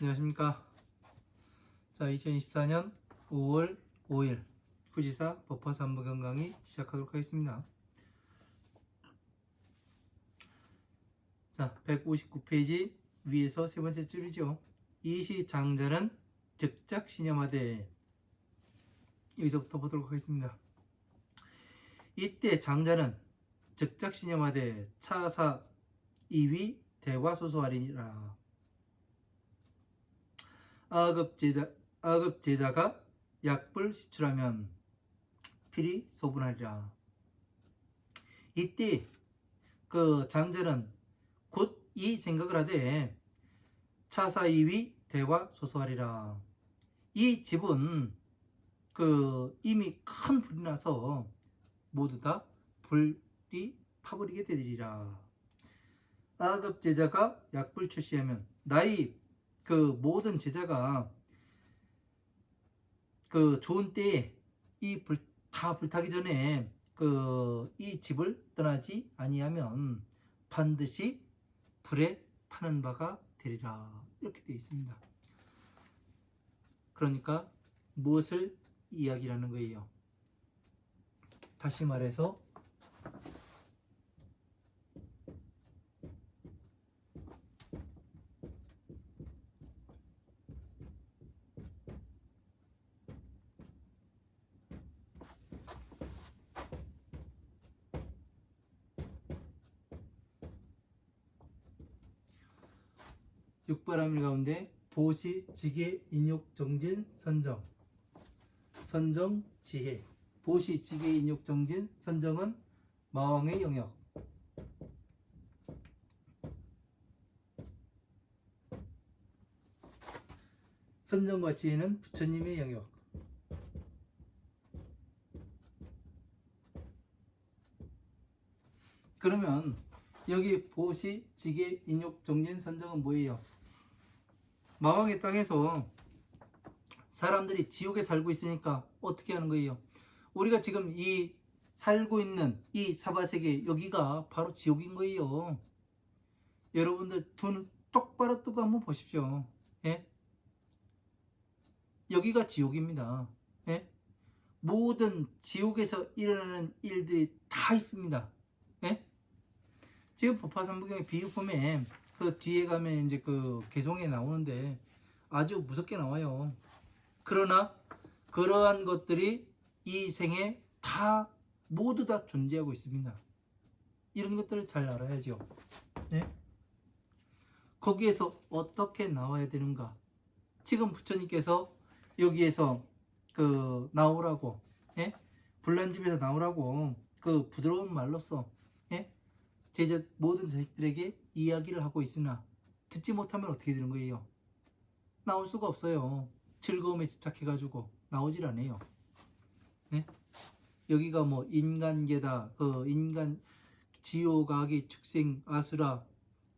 안녕하십니까. 자, 2024년 5월 5일 후지사 버퍼 3부경 강의 시작하도록 하겠습니다. 자, 159페이지 위에서 세 번째 줄이죠. 이시장자는 즉작신념하되, 여기서부터 보도록 하겠습니다. 이때 장자는 즉작신념하되 차사 이위 대화소소하리니라. 아급제자가 약불 시출하면 필히 소분하리라. 이때 그 장자는 곧 이 생각을 하되 차사이위 대화 소소하리라. 이 집은 이미 큰 불이 나서 모두 다 불이 타버리게 되리라. 아급 제자가 약불 출시하면, 나의 모든 제자가 좋은 때에 이 불 다 불타기 전에 이 집을 떠나지 아니하면 반드시 불에 타는 바가 되리라. 이렇게 되어 있습니다. 그러니까 무엇을 이야기하는 거예요? 다시 말해서 육바라밀 가운데 보시, 지계, 인욕, 정진, 선정. 선정, 지혜. 보시, 지계, 인욕, 정진, 선정은 마왕의 영역. 선정과 지혜는 부처님의 영역. 그러면 여기 보시, 지계, 인욕, 정진, 선정은 뭐예요? 마왕의 땅에서 사람들이 지옥에 살고 있으니까 어떻게 하는 거예요? 우리가 지금 이 살고 있는 이 사바세계, 여기가 바로 지옥인 거예요. 여러분들 눈 똑바로 뜨고 한번 보십시오. 예? 여기가 지옥입니다. 예? 모든 지옥에서 일어나는 일들이 다 있습니다. 예? 지금 법화삼부경의 비유품에 그 뒤에 가면 이제 개송에 나오는데 아주 무섭게 나와요. 그러나 그러한 것들이 이 생에 다 모두 다 존재하고 있습니다. 이런 것들을 잘 알아야죠. 네? 거기에서 어떻게 나와야 되는가? 지금 부처님께서 여기에서 나오라고, 예? 불난집에서 나오라고 부드러운 말로써, 예? 제자 모든 자식들에게 이야기를 하고 있으나 듣지 못하면 어떻게 되는 거예요? 나올 수가 없어요. 즐거움에 집착해가지고 나오질 않아요. 네? 여기가 뭐 인간계다, 인간 지옥, 악의 축생, 아수라,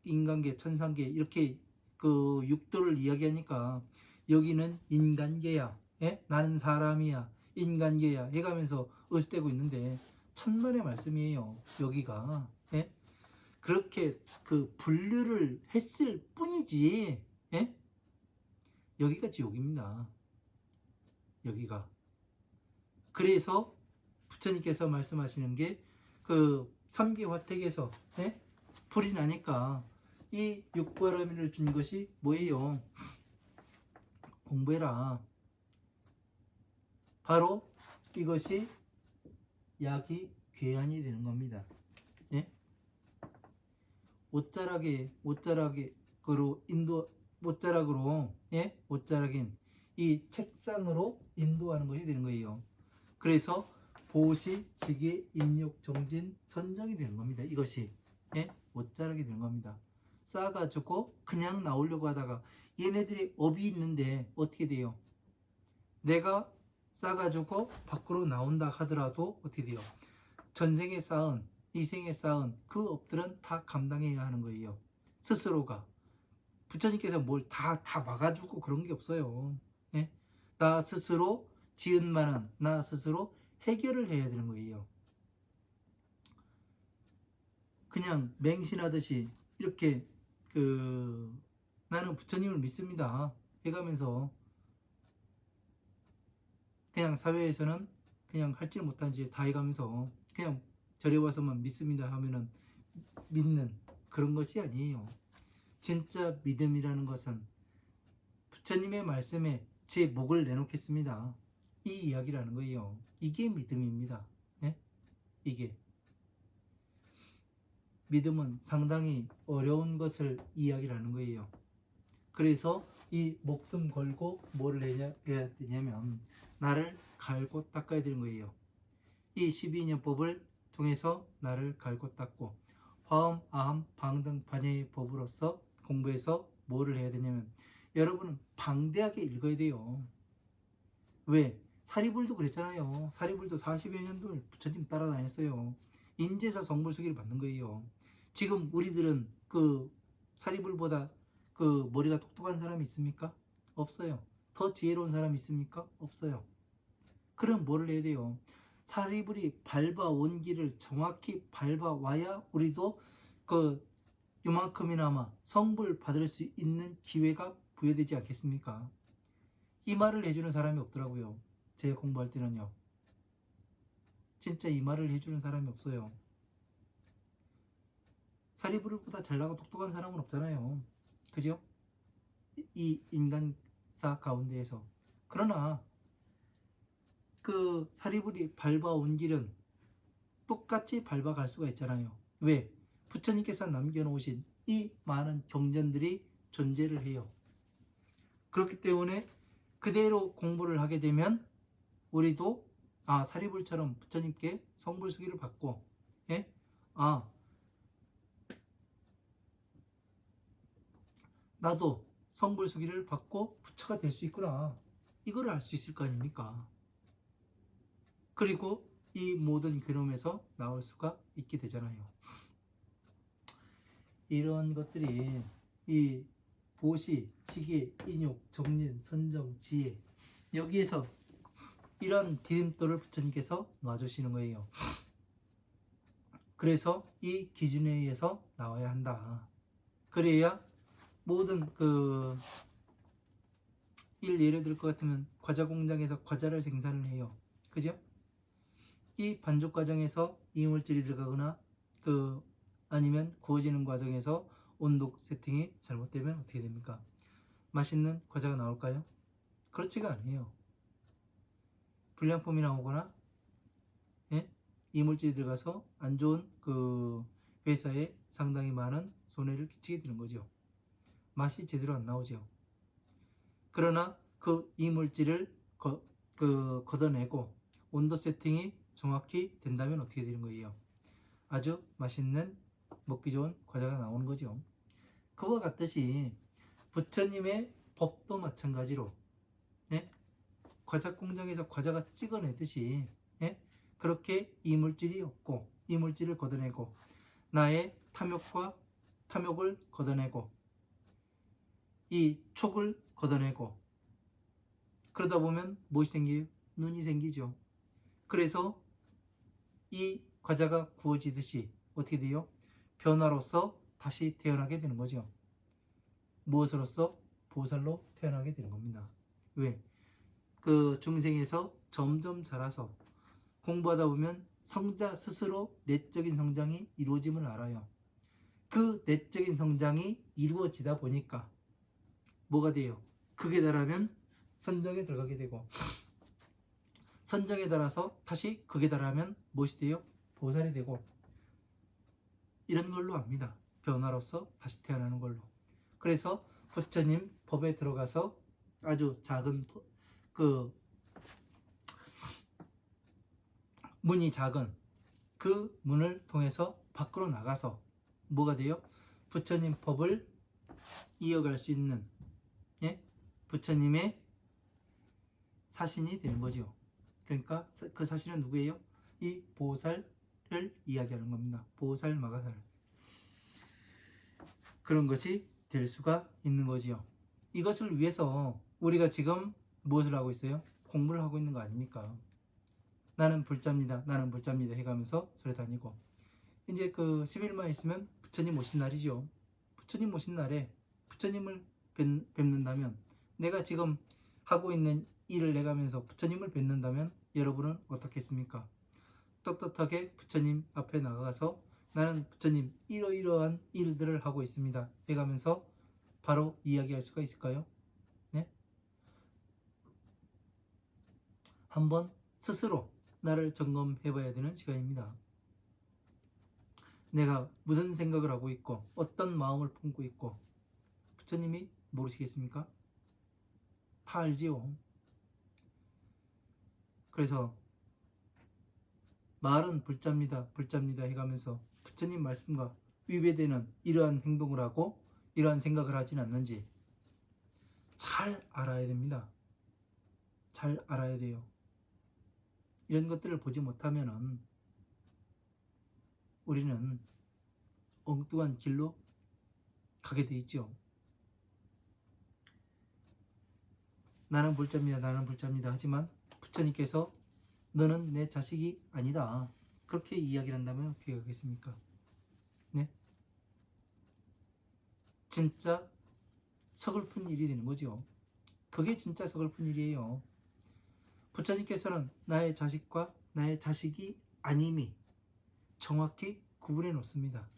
인간계, 천상계, 이렇게 육도를 이야기하니까 여기는 인간계야, 예? 나는 사람이야, 인간계야 해가면서 어슷대고 있는데 천만의 말씀이에요. 여기가, 예? 그렇게 분류를 했을 뿐이지, 예? 여기가 지옥입니다. 여기가. 그래서 부처님께서 말씀하시는 게 삼계화택에서, 예? 불이 나니까 이 육바라밀을 준 것이 뭐예요? 공부해라. 바로 이것이 약이 괴한이 되는 겁니다. 예? 옷자락으로, 예? 옷자락인 이 책상으로 인도하는 것이 되는 거예요. 그래서 보시, 지계, 인욕, 정진, 선정이 되는 겁니다. 이것이, 예? 옷자락이 되는 겁니다. 싸가지고 그냥 나오려고 하다가 얘네들이 업이 있는데 어떻게 돼요? 내가 싸가지고 밖으로 나온다 하더라도 어떻게 돼요? 전생에 쌓은, 이생에 쌓은 그 업들은 다 감당해야 하는 거예요. 스스로가. 부처님께서 뭘 다 막아주고 그런 게 없어요. 예? 나 스스로 지은 만한 나 스스로 해결을 해야 되는 거예요. 그냥 맹신하듯이 이렇게 나는 부처님을 믿습니다 해가면서 그냥 사회에서는 그냥 할지 못한 짓 다 해가면서 그냥 절에 와서만 믿습니다 하면은 믿는 그런 것이 아니에요. 진짜 믿음이라는 것은 부처님의 말씀에 제 목을 내놓겠습니다, 이 이야기라는 거예요. 이게 믿음입니다. 예? 이게 믿음은 상당히 어려운 것을 이야기하는 거예요. 그래서 이 목숨 걸고 뭐를 해야 되냐면 나를 갈고 닦아야 되는 거예요. 이 12인연법을 통해서 나를 갈고 닦고 화엄, 아함, 방 등 반야의 법으로서 공부해서 뭐를 해야 되냐면 여러분은 방대하게 읽어야 돼요. 왜? 사리불도 그랬잖아요. 사리불도 40여 년도 부처님 따라다녔어요. 인제서 성불수기를 받는 거예요. 지금 우리들은 그 사리불보다 그 머리가 똑똑한 사람이 있습니까? 없어요. 더 지혜로운 사람이 있습니까? 없어요. 그럼 뭐를 해야 돼요? 사리불이 밟아온 길을 정확히 밟아와야 우리도 그 요만큼이나마 성불 받을 수 있는 기회가 부여되지 않겠습니까? 이 말을 해주는 사람이 없더라고요. 제 공부할 때는요. 진짜 이 말을 해주는 사람이 없어요. 사리불보다 잘나고 똑똑한 사람은 없잖아요. 그죠? 이 인간사 가운데에서. 그러나 그 사리불이 밟아온 길은 똑같이 밟아갈 수가 있잖아요. 왜? 부처님께서 남겨놓으신 이 많은 경전들이 존재를 해요. 그렇기 때문에 그대로 공부를 하게 되면 우리도 사리불처럼 부처님께 성불수기를 받고, 예? 나도 성불수기를 받고 부처가 될 수 있구나, 이거를 알 수 있을 거 아닙니까? 그리고 이 모든 괴로움에서 나올 수가 있게 되잖아요. 이런 것들이 이 보시, 지계, 인욕, 정진, 선정, 지혜, 여기에서 이런 디딤돌을 부처님께서 놔주시는 거예요. 그래서 이 기준에 의해서 나와야 한다. 그래야 모든 예를 들 것 같으면 과자 공장에서 과자를 생산을 해요. 그죠? 이 반죽 과정에서 이물질이 들어가거나 아니면 구워지는 과정에서 온도 세팅이 잘못되면 어떻게 됩니까? 맛있는 과자가 나올까요? 그렇지가 않아요. 불량품이 나오거나, 예? 이물질이 들어가서 안 좋은 회사에 상당히 많은 손해를 끼치게 되는 거죠. 맛이 제대로 안 나오죠. 그러나 그 이물질을 걷어내고 온도 세팅이 정확히 된다면 어떻게 되는 거예요? 아주 맛있는 먹기 좋은 과자가 나오는 거죠. 그와 같듯이 부처님의 법도 마찬가지로, 예? 과자 공장에서 과자가 찍어내듯이, 예? 그렇게 이물질이 없고 이물질을 걷어내고 나의 탐욕을 걷어내고 이 촉을 걷어내고 그러다 보면 무엇이 생겨요? 눈이 생기죠. 그래서 이 과자가 구워지듯이 어떻게 돼요? 변화로서 다시 태어나게 되는 거죠. 무엇으로서? 보살로 태어나게 되는 겁니다. 왜? 중생에서 점점 자라서 공부하다 보면 성자 스스로 내적인 성장이 이루어짐을 알아요. 그 내적인 성장이 이루어지다 보니까 뭐가 돼요? 극에 달하면 선정에 들어가게 되고, 선정에 달아서 다시 극에 달하면 무엇이 돼요? 보살이 되고, 이런 걸로 압니다. 변화로서 다시 태어나는 걸로. 그래서 부처님 법에 들어가서 아주 작은 문이 작은 그 문을 통해서 밖으로 나가서 뭐가 돼요? 부처님 법을 이어갈 수 있는, 예? 부처님의 사신이 되는 거죠. 그러니까 그 사신은 누구예요? 이 보살을 이야기하는 겁니다. 보살 마가살. 그런 것이 될 수가 있는 거지요. 이것을 위해서 우리가 지금 무엇을 하고 있어요? 공부를 하고 있는 거 아닙니까? 나는 불자입니다. 나는 불자입니다. 해가면서 절에 다니고, 이제 10일만 있으면 부처님 오신 날이죠. 부처님 오신 날에 부처님을 뵙는다면, 내가 지금 하고 있는 일을 내가면서 부처님을 뵙는다면 여러분은 어떻겠습니까? 떳떳하게 부처님 앞에 나가서 나는 부처님 이러이러한 일들을 하고 있습니다 해가면서 바로 이야기할 수가 있을까요? 네? 한번 스스로 나를 점검해 봐야 되는 시간입니다. 내가 무슨 생각을 하고 있고 어떤 마음을 품고 있고 부처님이 모르시겠습니까? 다 알지요. 그래서 말은 불자입니다 불자입니다 해가면서 부처님 말씀과 위배되는 이러한 행동을 하고 이러한 생각을 하진 않는지 잘 알아야 됩니다. 잘 알아야 돼요. 이런 것들을 보지 못하면은 우리는 엉뚱한 길로 가게 돼 있죠. 나는 불자입니다 나는 불자입니다 하지만 부처님께서 너는 내 자식이 아니다 그렇게 이야기를 한다면 어떻게 하겠습니까? 네? 진짜 서글픈 일이 되는 거죠. 그게 진짜 서글픈 일이에요. 부처님께서는 나의 자식과 나의 자식이 아님이 정확히 구분해 놓습니다.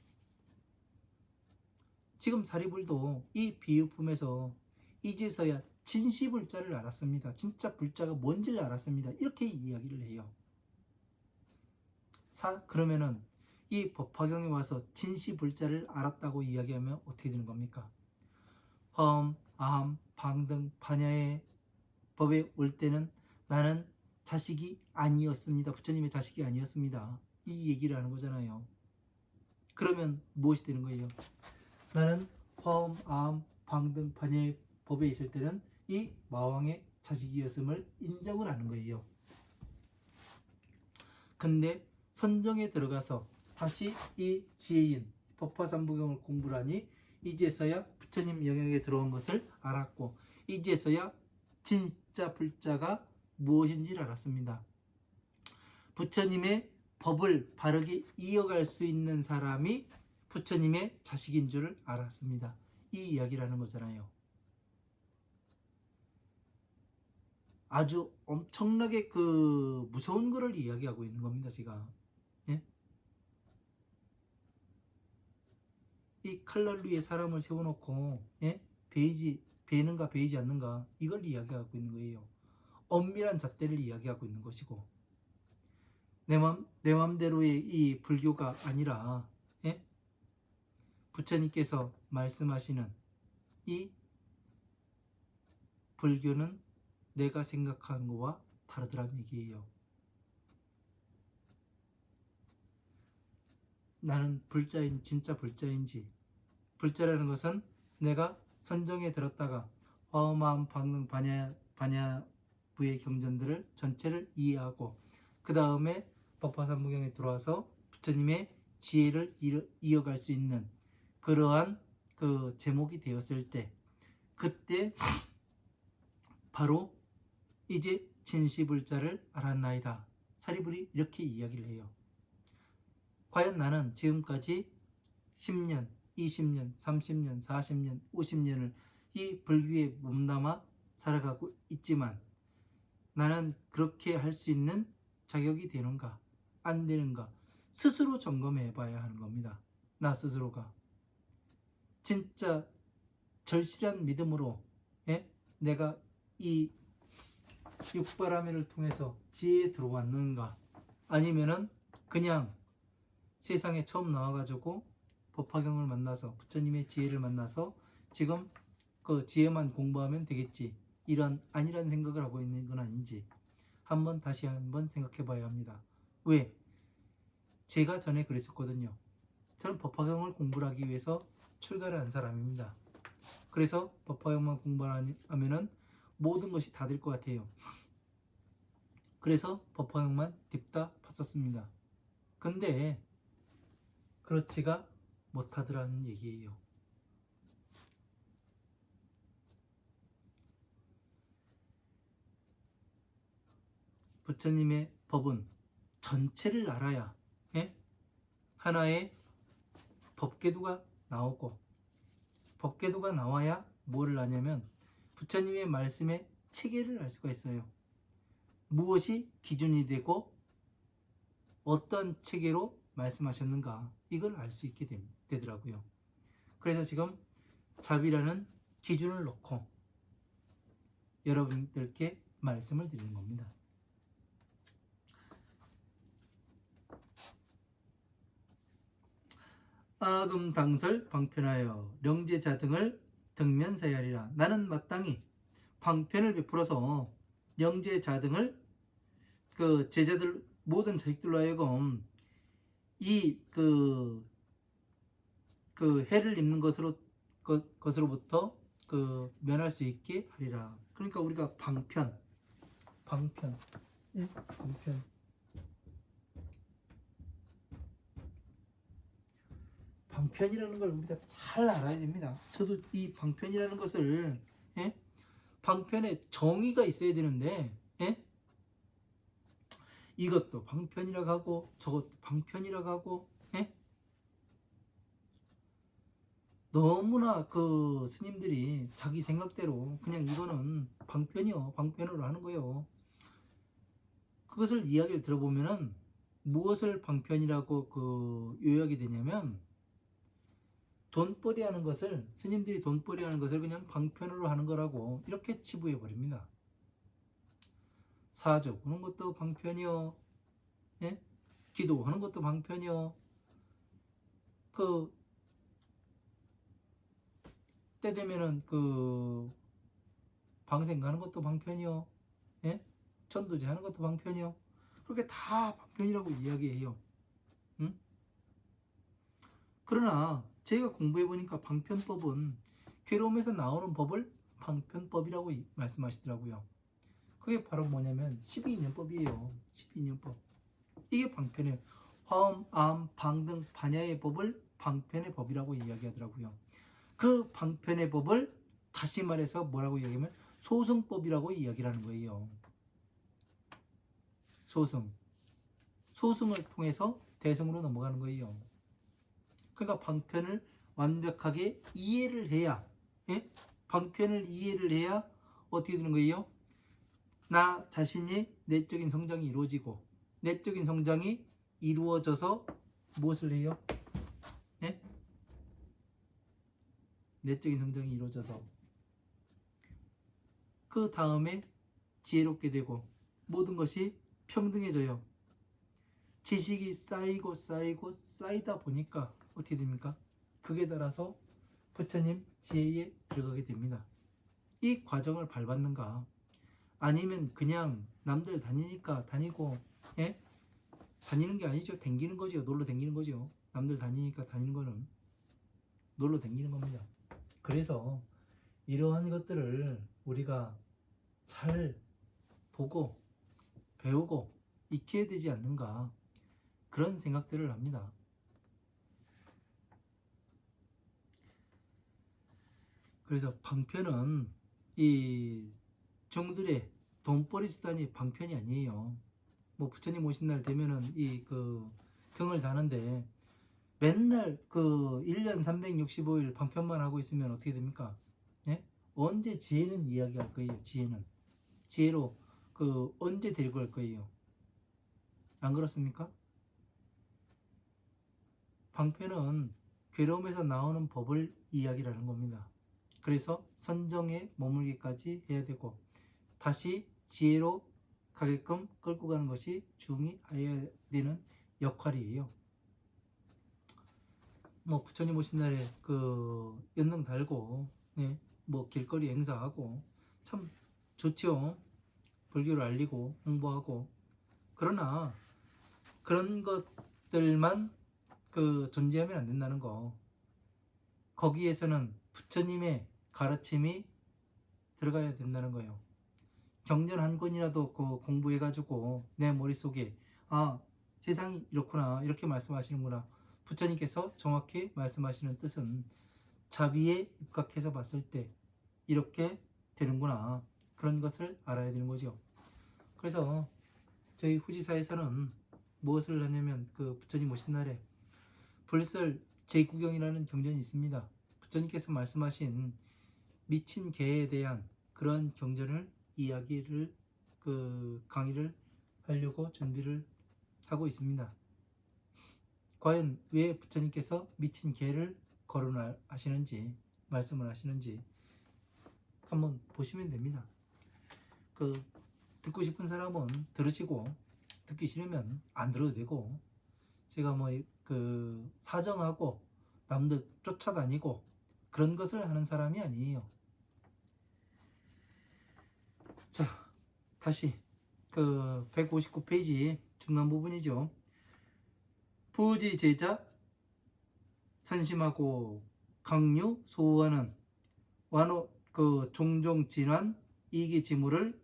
지금 사리불도 이 비유품에서 이제서야 진시불자를 알았습니다. 진짜 불자가 뭔지를 알았습니다. 이렇게 이야기를 해요. 그러면은 이 법화경에 와서 진시불자를 알았다고 이야기하면 어떻게 되는 겁니까? 화엄, 아함, 방등, 반야의 법에 올 때는 나는 자식이 아니었습니다. 부처님의 자식이 아니었습니다. 이 얘기를 하는 거잖아요. 그러면 무엇이 되는 거예요? 나는 화엄, 아함, 방등, 반야의 법에 있을 때는 이 마왕의 자식이었음을 인정을 하는 거예요. 근데 선정에 들어가서 다시 이 지혜인 법화삼부경을 공부를 하니 이제서야 부처님 영역에 들어온 것을 알았고 이제서야 진짜 불자가 무엇인지를 알았습니다. 부처님의 법을 바르게 이어갈 수 있는 사람이 부처님의 자식인 줄을 알았습니다. 이 이야기를 하는 거잖아요. 아주 엄청나게 무서운 거를 이야기하고 있는 겁니다. 제가 예? 이 칼날 위에 사람을 세워놓고 예? 베는가 베이지 않는가 이걸 이야기하고 있는 거예요. 엄밀한 잣대를 이야기하고 있는 것이고 내 맘대로의 이 불교가 아니라 예? 부처님께서 말씀하시는 이 불교는 내가 생각하는 것과 다르더란 얘기예요. 나는 진짜 불자인지 불자라는 것은 내가 선정에 들었다가 화엄, 방능, 반야부의 경전들을 전체를 이해하고 그 다음에 법화삼부경에 들어와서 부처님의 지혜를 이어갈 수 있는 그러한 그 제목이 되었을 때 그때 바로 이제 진시불자를 알았나이다. 사리불이 이렇게 이야기를 해요. 과연 나는 지금까지 10년, 20년, 30년, 40년, 50년을 이 불교에 몸담아 살아가고 있지만 나는 그렇게 할 수 있는 자격이 되는가 안 되는가 스스로 점검해 봐야 하는 겁니다. 나 스스로가 진짜 절실한 믿음으로 내가 이 육바라밀을 통해서 지혜에 들어왔는가 아니면은 그냥 세상에 처음 나와가지고 법화경을 만나서 부처님의 지혜를 만나서 지금 그 지혜만 공부하면 되겠지 이런 아니란 생각을 하고 있는 건 아닌지 다시 한번 생각해 봐야 합니다. 왜? 제가 전에 그랬었거든요. 저는 법화경을 공부하기 위해서 출가를 한 사람입니다. 그래서 법화경만 공부하면은 모든 것이 다 될 것 같아요. 그래서 법화경만 딥다 봤었습니다. 근데 그렇지가 못하더라는 얘기예요. 부처님의 법은 전체를 알아야 하나의 법계도가 나오고 법계도가 나와야 뭐를 하냐면 부처님의 말씀의 체계를 알 수가 있어요. 무엇이 기준이 되고 어떤 체계로 말씀하셨는가 이걸 알 수 있게 되더라고요. 그래서 지금 자비라는 기준을 놓고 여러분들께 말씀을 드리는 겁니다. 아금당설 방편하여 령제자등을 등면사야리라. 나는 마땅히 방편을 베풀어서 령제자등을 그 제자들 모든 자식들로 하여금 이 그 해를 입는 것으로부터 그 면할 수 있게 하리라. 그러니까 우리가 방편 예? 방편이라는 걸 우리가 잘 알아야 됩니다. 저도 이 방편이라는 것을 예? 방편에 정의가 있어야 되는데 예? 이것도 방편이라고 하고 저것도 방편이라고 하고 예? 너무나 그 스님들이 자기 생각대로 그냥 이거는 방편이요 방편으로 하는 거예요. 그것을 이야기를 들어보면은 무엇을 방편이라고 그 요약이 되냐면 돈벌이 하는 것을 스님들이 돈벌이 하는 것을 그냥 방편으로 하는 거라고 이렇게 치부해 버립니다. 사주 보는 것도 방편이요, 예? 기도하는 것도 방편이요, 그 때 되면은 그 방생 가는 것도 방편이요, 예? 천도제 하는 것도 방편이요. 그렇게 다 방편이라고 이야기해요. 응? 그러나 제가 공부해 보니까 방편법은 괴로움에서 나오는 법을 방편법이라고 말씀하시더라고요. 그게 바로 뭐냐면 12인연법이에요. 12인연법. 이게 방편이에요. 화엄, 암, 방 등 반야의 법을 방편의 법이라고 이야기하더라고요. 그 방편의 법을 다시 말해서 뭐라고 이야기하면 소승법이라고 이야기를 하는 거예요. 소승을 통해서 대승으로 넘어가는 거예요. 그러니까 방편을 완벽하게 이해를 해야, 예? 방편을 이해를 해야 어떻게 되는 거예요? 나 자신의 내적인 성장이 이루어지고, 내적인 성장이 이루어져서 무엇을 해요? 예? 내적인 성장이 이루어져서 그 다음에 지혜롭게 되고 모든 것이 평등해져요. 지식이 쌓이고 쌓이다 보니까 어떻게 됩니까? 그게 따라서 부처님 지혜에 들어가게 됩니다. 이 과정을 밟았는가? 아니면 그냥 남들 다니니까 다니고, 예? 다니는 게 아니죠. 댕기는 거죠. 놀러 댕기는 거죠. 남들 다니니까 다니는 거는 놀러 댕기는 겁니다. 그래서 이러한 것들을 우리가 잘 보고 배우고 익혀야 되지 않는가, 그런 생각들을 합니다. 그래서 방편은 이 종들의 돈벌이 수단이 방편이 아니에요. 뭐 부처님 오신 날 되면은 이 그 등을 다는데 맨날 그 1년 365일 방편만 하고 있으면 어떻게 됩니까? 예? 언제 지혜는 이야기할 거예요. 지혜로 그 언제 데리고 갈 거예요. 안 그렇습니까? 방편은 괴로움에서 나오는 법을 이야기하는 겁니다. 그래서 선정에 머물기까지 해야 되고 다시 지혜로 가게끔 끌고 가는 것이 중요해야 되는 역할이에요. 뭐 부처님 오신 날에 그 연능 달고, 네, 뭐 길거리 행사하고 참 좋죠. 불교를 알리고 홍보하고. 그러나 그런 것들만 그 존재하면 안 된다는 거. 거기에서는 부처님의 가르침이 들어가야 된다는 거예요. 경전 한 권이라도 그 공부해가지고 내 머릿속에 아, 세상이 이렇구나, 이렇게 말씀하시는구나, 부처님께서 정확히 말씀하시는 뜻은 자비에 입각해서 봤을 때 이렇게 되는구나, 그런 것을 알아야 되는 거죠. 그래서 저희 후지사에서는 무엇을 하냐면 그 부처님 오신 날에 불설 제구경이라는 경전이 있습니다. 부처님께서 말씀하신 미친 개에 대한 그러한 경전을 이야기를 강의를 하려고 준비를 하고 있습니다. 과연 왜 부처님께서 미친 개를 거론하시는지 말씀을 하시는지 한번 보시면 됩니다. 듣고 싶은 사람은 들으시고 듣기 싫으면 안 들어도 되고, 제가 사정하고 남들 쫓아다니고 그런 것을 하는 사람이 아니에요. 자, 다시 159페이지 중간 부분이죠. 부지 제자 선심하고 강류 소호하는 완호 종종 진환 이기지물을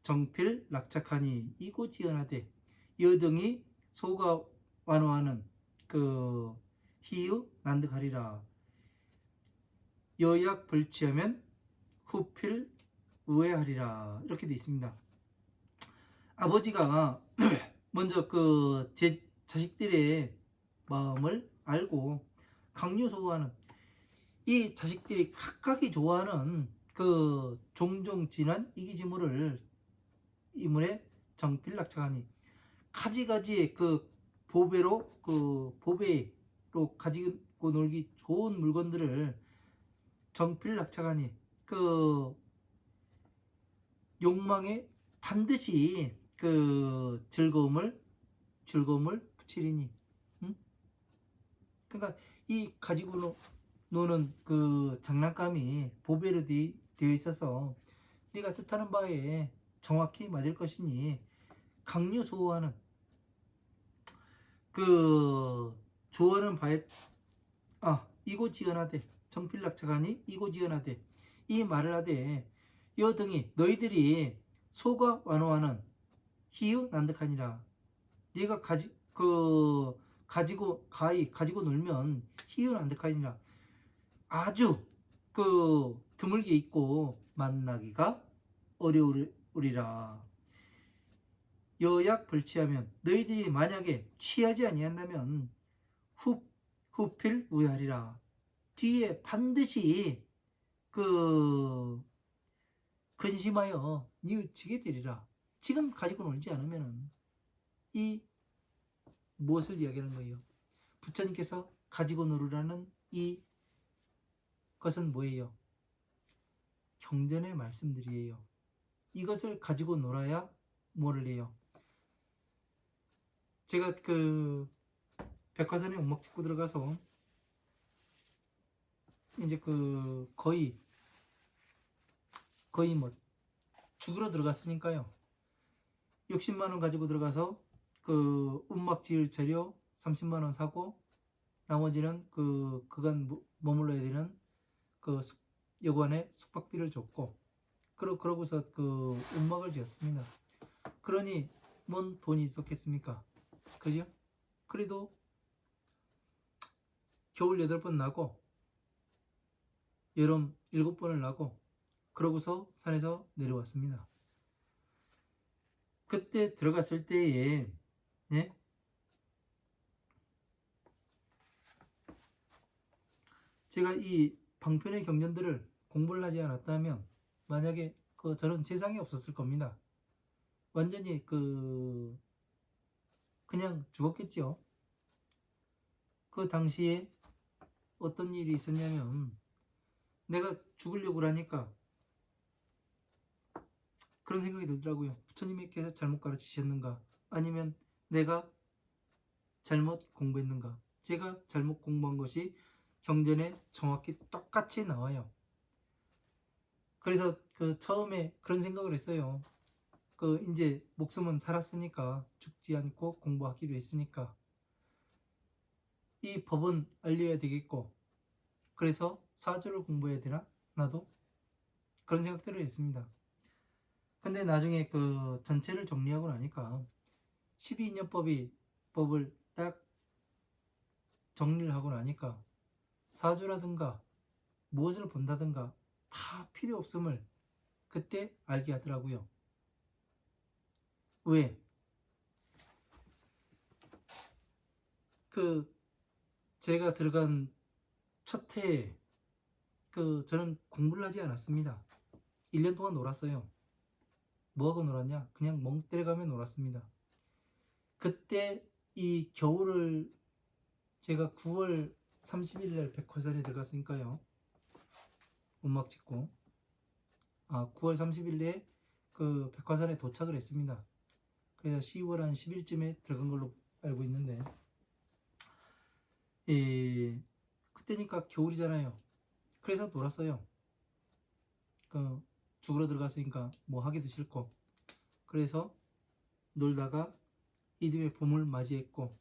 정필 낙착하니 이고지연하되 여등이 소가 완호하는 희유 난득하리라. 여약 불취하면 후필 우회하리라. 이렇게 되어 있습니다. 아버지가 먼저 제 자식들의 마음을 알고 강요소호하는 이 자식들이 각각이 좋아하는 종종 진한 이기지물을 이물에 정필 낙착하니 가지가지의 보배로 가지고 놀기 좋은 물건들을 정필 낙착하니 욕망에 반드시 즐거움을 붙이리니. 응? 그러니까 이 가지고 노는 장난감이 보배로 되어 있어서 네가 뜻하는 바에 정확히 맞을 것이니 강요소호하는 좋아하는 바에 이고지연하되 정필낙착하니 이고지연하되 이 말을 하되 여등이 너희들이 소가 완호하는 희유 난득하니라. 네가 가지고 놀면 희유 난득하니라. 아주 드물게 있고 만나기가 어려우리라. 여약 불취하면 너희들이 만약에 취하지 아니한다면 후필 우회하리라. 뒤에 반드시 근심하여 뉘우치게 되리라. 지금 가지고 놀지 않으면 이 무엇을 이야기하는 거예요? 부처님께서 가지고 놀으라는 이 것은 뭐예요? 경전의 말씀들이에요. 이것을 가지고 놀아야 뭐를 해요? 제가 백화점에 옥막 찍고 들어가서 이제 거의 죽으러 들어갔으니까요. 60만원 가지고 들어가서 움막 지을 재료 30만원 사고 나머지는 그간 머물러야 되는 여관에 숙박비를 줬고 그러고서 움막을 지었습니다. 그러니 뭔 돈이 있었겠습니까? 그죠? 그래도 겨울 8번 나고 여름 7번을 나고 그러고서 산에서 내려왔습니다. 그때 들어갔을 때에 네? 제가 이 방편의 경전들을 공부를 하지 않았다면 만약에 저런 세상에 없었을 겁니다. 완전히 그냥 죽었겠죠. 그 당시에 어떤 일이 있었냐면 내가 죽으려고 하니까 그런 생각이 들더라고요. 부처님께서 잘못 가르치셨는가? 아니면 내가 잘못 공부했는가? 제가 잘못 공부한 것이 경전에 정확히 똑같이 나와요. 그래서 처음에 그런 생각을 했어요. 이제 목숨은 살았으니까 죽지 않고 공부하기로 했으니까 이 법은 알려야 되겠고 그래서 사주를 공부해야 되나? 나도 그런 생각들을 했습니다. 근데 나중에 전체를 정리하고 나니까 12인연법을 딱 정리를 하고 나니까 사주라든가 무엇을 본다든가 다 필요 없음을 그때 알게 하더라고요. 왜? 제가 들어간 첫 해에 저는 공부를 하지 않았습니다. 1년 동안 놀았어요. 뭐하고 놀았냐? 그냥 멍 때려가며 놀았습니다. 그때 이 겨울을 제가 9월 30일 날 백화산에 들어갔으니까요. 음악 찍고 9월 30일에 그 백화산에 도착을 했습니다. 그래서 10월 한 10일쯤에 들어간 걸로 알고 있는데 그때니까 겨울이잖아요. 그래서 놀았어요. 죽으러 들어갔으니까 뭐 하기도 싫고 그래서 놀다가 이듬해 봄을 맞이했고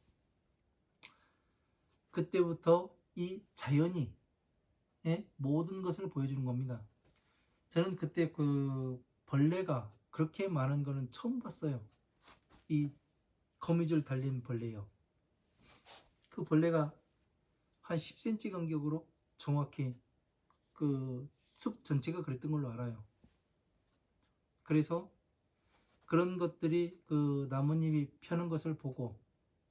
그때부터 이 자연이 모든 것을 보여주는 겁니다. 저는 그때 벌레가 그렇게 많은 거는 처음 봤어요. 이 거미줄 달린 벌레요. 그 벌레가 한 10cm 간격으로 정확히 그 숲 전체가 그랬던 걸로 알아요. 그래서 그런 것들이 그 나뭇잎이 펴는 것을 보고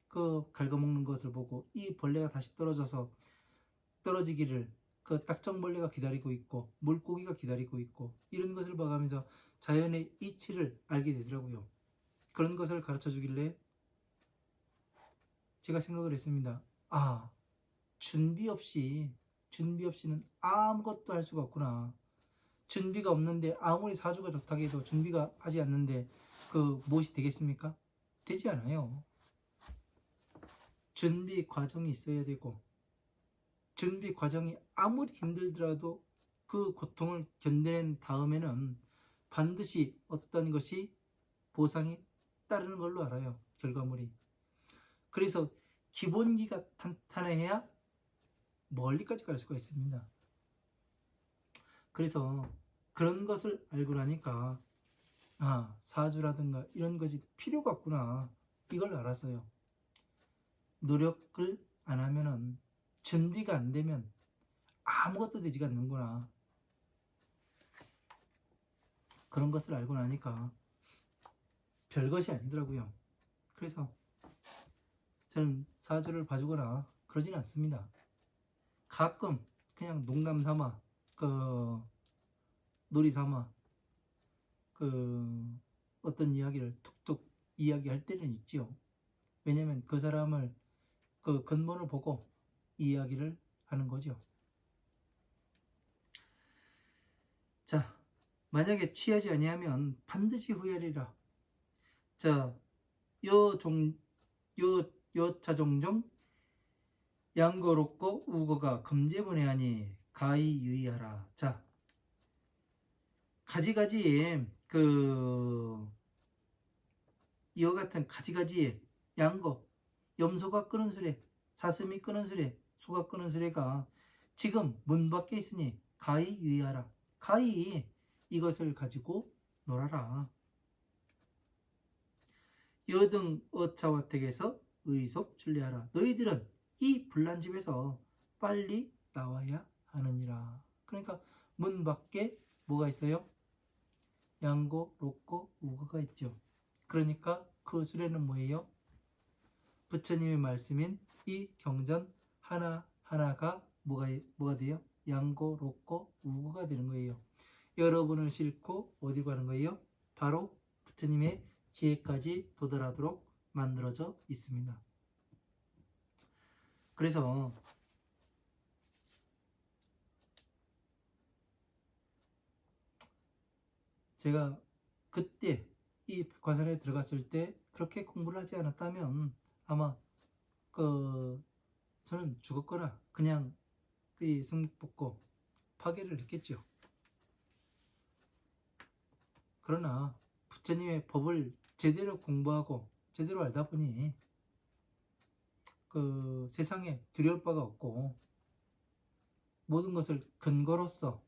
갉아먹는 것을 보고 이 벌레가 다시 떨어지기를 그 딱정벌레가 기다리고 있고 물고기가 기다리고 있고 이런 것을 봐가면서 자연의 이치를 알게 되더라고요. 그런 것을 가르쳐 주길래 제가 생각을 했습니다. 준비 없이는 아무것도 할 수가 없구나. 준비가 없는데 아무리 사주가 좋다고 해도 준비가 하지 않는데 무엇이 되겠습니까? 되지 않아요. 준비 과정이 있어야 되고 준비 과정이 아무리 힘들더라도 그 고통을 견뎌낸 다음에는 반드시 어떤 것이 보상이 따르는 걸로 알아요. 결과물이. 그래서 기본기가 탄탄해야 멀리까지 갈 수가 있습니다. 그래서 그런 것을 알고 나니까 사주라든가 이런 것이 필요가 없구나 이걸 알았어요. 노력을 안 하면은 준비가 안 되면 아무것도 되지가 않는구나. 그런 것을 알고 나니까 별것이 아니더라고요. 그래서 저는 사주를 봐주거나 그러진 않습니다. 가끔 그냥 농담 삼아 놀이 삼아 어떤 이야기를 툭툭 이야기할 때는 있지요. 왜냐면 그 사람을 근본을 보고 이야기를 하는 거죠. 자, 만약에 취하지 아니하면 반드시 후회하리라. 자, 여차종종 양거롭고 우거가 금제분해하니 가히 유의하라. 자, 가지가지에 이와 같은 가지가지에 양거, 염소가 끄는 수레, 사슴이 끄는 수레, 소가 끄는 수레가 지금 문 밖에 있으니 가히 유의하라. 가히 이것을 가지고 놀아라. 여등 어차와택에서 의속 출리하라. 너희들은 이 불난집에서 빨리 나와야 하느니라. 그러니까 문 밖에 뭐가 있어요? 양고, 록고, 우거가 있죠. 그러니까 그 수레는 뭐예요? 부처님의 말씀인 이 경전 하나하나가 뭐가 돼요? 양고, 록고, 우거가 되는 거예요. 여러분을 싣고 어디 가는 거예요? 바로 부처님의 지혜까지 도달하도록 만들어져 있습니다. 그래서 제가 그때 이 백화산에 들어갔을 때 그렇게 공부를 하지 않았다면 아마 저는 죽었거나 그냥 승복고 파괴를 했겠죠. 그러나 부처님의 법을 제대로 공부하고 제대로 알다 보니 세상에 두려울 바가 없고 모든 것을 근거로서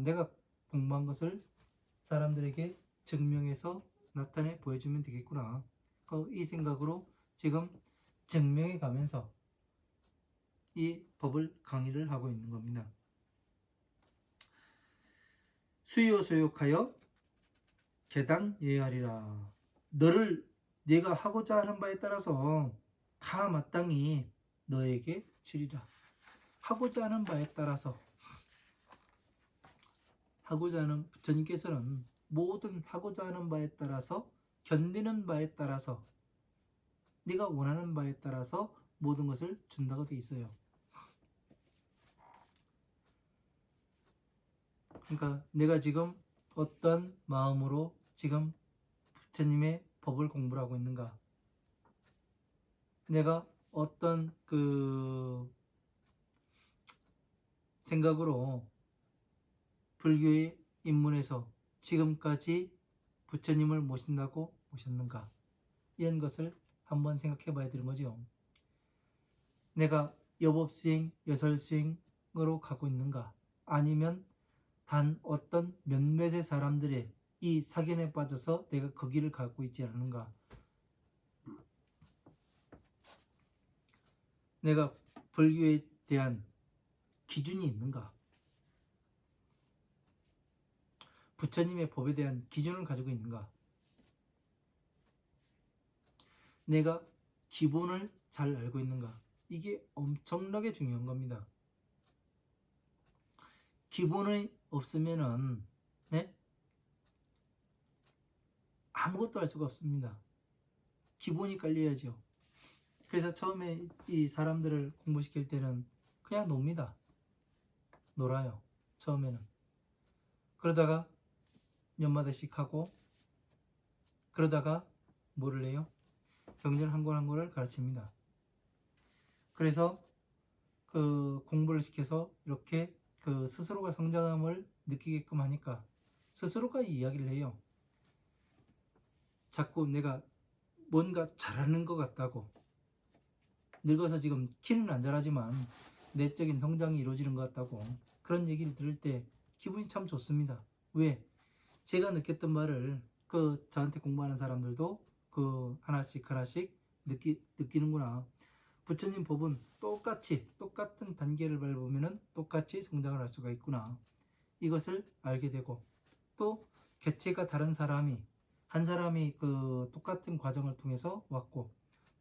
내가 공부한 것을 사람들에게 증명해서 나타내 보여주면 되겠구나. 이 생각으로 지금 증명해 가면서 이 법을 강의를 하고 있는 겁니다. 수요소욕하여 개당 예하리라. 내가 하고자 하는 바에 따라서 다 마땅히 너에게 주리라. 하고자 하는 바에 따라서 하고자 하는 부처님께서는 모든 하고자 하는 바에 따라서 견디는 바에 따라서 네가 원하는 바에 따라서 모든 것을 준다고 되어 있어요. 그러니까 내가 지금 어떤 마음으로 지금 부처님의 법을 공부를 하고 있는가, 내가 어떤 그 생각으로 불교에 입문해서 지금까지 부처님을 모신다고 모셨는가, 이런 것을 한번 생각해 봐야 되는 거죠. 내가 여법수행, 여설수행으로 가고 있는가, 아니면 단 어떤 몇몇의 사람들의 이 사견에 빠져서 내가 그 길을 가고 있지 않은가, 내가 불교에 대한 기준이 있는가, 부처님의 법에 대한 기준을 가지고 있는가, 내가 기본을 잘 알고 있는가, 이게 엄청나게 중요한 겁니다. 기본이 없으면은 네? 아무것도 할 수가 없습니다. 기본이 깔려야죠. 그래서 처음에 이 사람들을 공부시킬 때는 그냥 놉니다. 놀아요. 처음에는. 그러다가 몇 마디씩 하고, 그러다가 뭐를 해요? 경전 한 권 한 권을 가르칩니다. 그래서 그 공부를 시켜서 이렇게 그 스스로가 성장함을 느끼게끔 하니까 스스로가 이야기를 해요. 자꾸 내가 뭔가 잘하는 것 같다고, 늙어서 지금 키는 안 자라지만 내적인 성장이 이루어지는 것 같다고, 그런 얘기를 들을 때 기분이 참 좋습니다. 왜? 제가 느꼈던 말을 그 저한테 공부하는 사람들도 그 하나씩 하나씩 느끼는구나. 부처님 법은 똑같이 똑같은 단계를 밟으면 똑같이 성장을 할 수가 있구나. 이것을 알게 되고, 또 객체가 다른 사람이, 한 사람이 그 똑같은 과정을 통해서 왔고,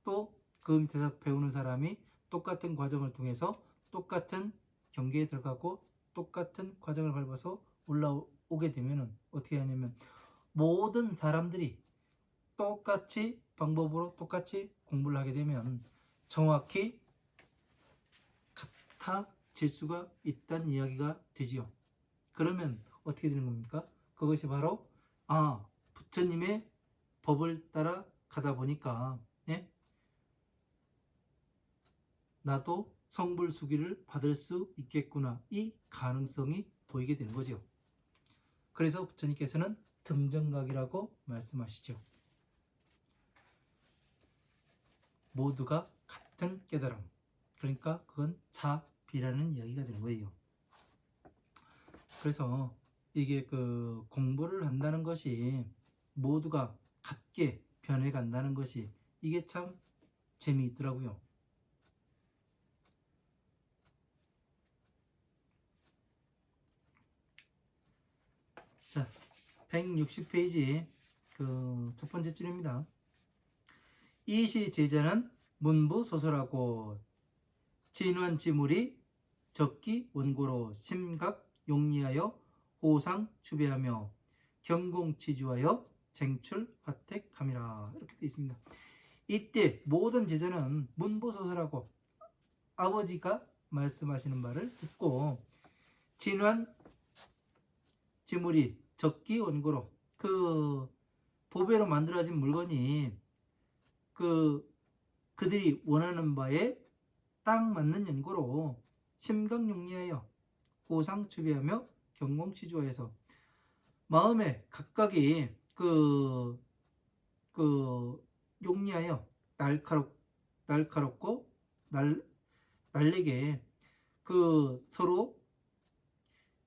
또 그 밑에서 배우는 사람이 똑같은 과정을 통해서 똑같은 경계에 들어가고 똑같은 과정을 밟아서 올라오게 되면 어떻게 하냐면, 모든 사람들이 똑같이 방법으로 똑같이 공부를 하게 되면 정확히 같아질 수가 있다는 이야기가 되지요. 그러면 어떻게 되는 겁니까? 그것이 바로 부처님의 법을 따라 가다 보니까 나도 성불수기를 받을 수 있겠구나, 이 가능성이 보이게 되는 거죠. 그래서 부처님께서는 등정각이라고 말씀하시죠. 모두가 같은 깨달음, 그러니까 그건 자비라는 이야기가 되는 거예요. 그래서 이게 그 공부를 한다는 것이 모두가 같게 변해간다는 것이 이게 참 재미있더라고요. 자, 160페이지 그 첫 번째 줄입니다. 이시 제자는 문부 소설하고 진원지물이 적기 원고로 심각 용리하여 호상 추배하며 경공치주하여 쟁출 화택함이라, 이렇게 되어 있습니다. 이때 모든 제자는 문부 소설하고, 아버지가 말씀하시는 말을 듣고 진환 지물이 적기 원고로, 그 보배로 만들어진 물건이 그들이 원하는 바에 딱 맞는 연고로 심각용리하여 호상추배하며 경공치주하여서 마음에 각각이 그 용리하여 날카롭고 날리게 그 서로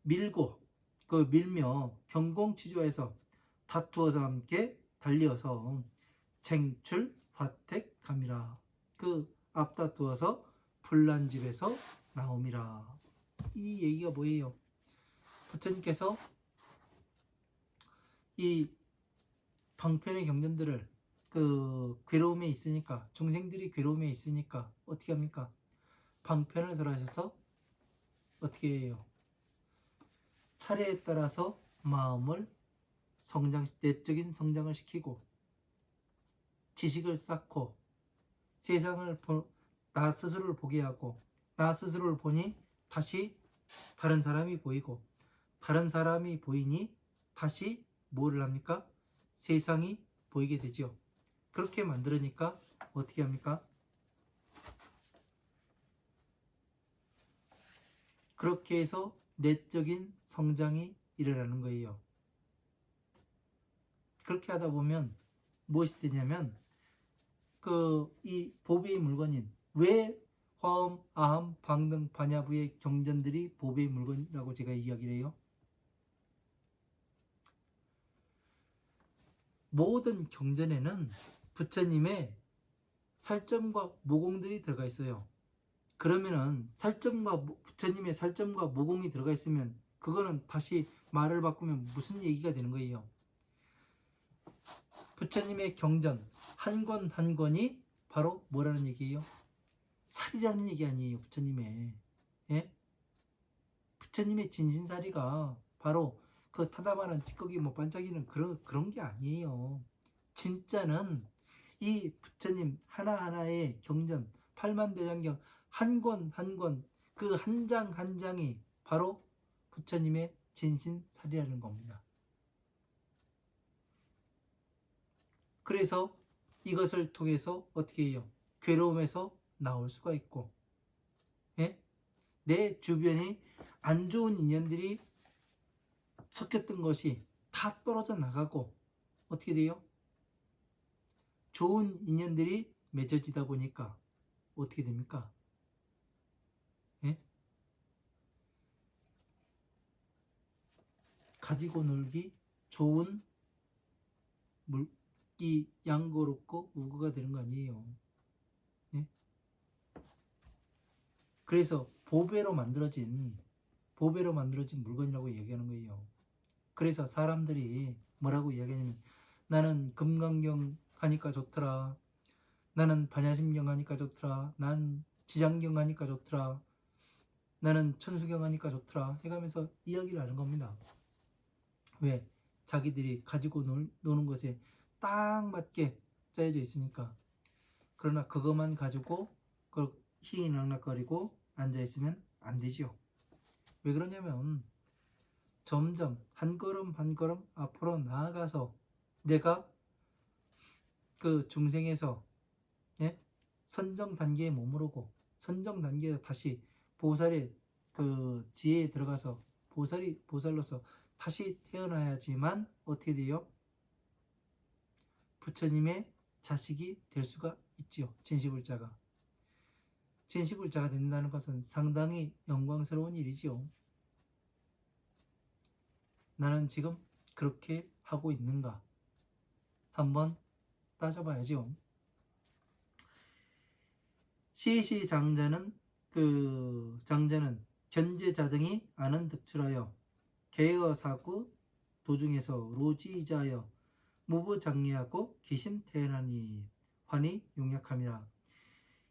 밀고 그 밀며 경공치주하여서 다투어서 함께 달리어서 쟁출 화택함이라, 그 앞다투어서 불난집에서 나옴이라. 이 얘기가 뭐예요? 부처님께서 이 방편의 경전들을 그 괴로움에 있으니까, 중생들이 괴로움에 있으니까 어떻게 합니까? 방편을 설하셔서 어떻게 해요? 차례에 따라서 마음을 내적인 성장을 시키고 지식을 쌓고 세상을 나 스스로를 보게 하고 나 스스로를 보니 다시 다른 사람이 보이고 다른 사람이 보이니 다시 뭐를 합니까? 세상이 보이게 되죠. 그렇게 만들으니까 어떻게 합니까? 그렇게 해서 내적인 성장이 일어나는 거예요. 그렇게 하다 보면 무엇이 되냐면 이 보배의 물건인 왜 화엄, 아함, 방등, 반야부의 경전들이 보배의 물건이라고 제가 이야기를 해요. 모든 경전에는 부처님의 살점과 모공들이 들어가 있어요. 그러면은 부처님의 살점과 모공이 들어가 있으면 그거는 다시 말을 바꾸면 무슨 얘기가 되는 거예요? 부처님의 경전 한 권 한 권이 바로 뭐라는 얘기예요? 살이라는 얘기 아니에요. 부처님의 부처님의 진신살이가 바로 그 타다마는 찌꺼기 반짝이는 그런 게 아니에요. 진짜는 이 부처님 하나하나의 경전 8만대장경 한 권 한 권 그 한 장 한 장이 바로 부처님의 진신살이라는 겁니다. 그래서 이것을 통해서 어떻게 해요? 괴로움에서 나올 수가 있고 내 주변에 안 좋은 인연들이 섞였던 것이 다 떨어져 나가고 어떻게 돼요? 좋은 인연들이 맺어지다 보니까 어떻게 됩니까? 가지고 놀기 좋은 이 양고롭고 우고가 되는 거 아니에요. 그래서 보배로 만들어진 물건이라고 얘기하는 거예요. 그래서 사람들이 뭐라고 이야기하냐면 나는 금강경 하니까 좋더라. 나는 반야심경 하니까 좋더라. 난 지장경 하니까 좋더라. 나는 천수경 하니까 좋더라. 해가면서 이야기를 하는 겁니다. 왜? 자기들이 가지고 노는 것에 딱 맞게 짜여져 있으니까. 그러나 그것만 가지고 희희낙낙거리고 앉아있으면 안 되지요. 왜 그러냐면 점점 한 걸음 한 걸음 앞으로 나아가서 내가 그 중생에서 선정 단계에 머무르고 선정 단계에서 다시 보살의 그 지혜에 들어가서 보살로서 다시 태어나야지만 어떻게 돼요? 부처님의 자식이 될 수가 있지요. 진시불자가 된다는 것은 상당히 영광스러운 일이지요. 나는 지금 그렇게 하고 있는가? 한번 따져봐야지요. 시시장자는 장자는 견제자등이 아는 득출하여 개어사구 도중에서 로지자여 무부장례하고 기심태연하니 환히 용약함이라.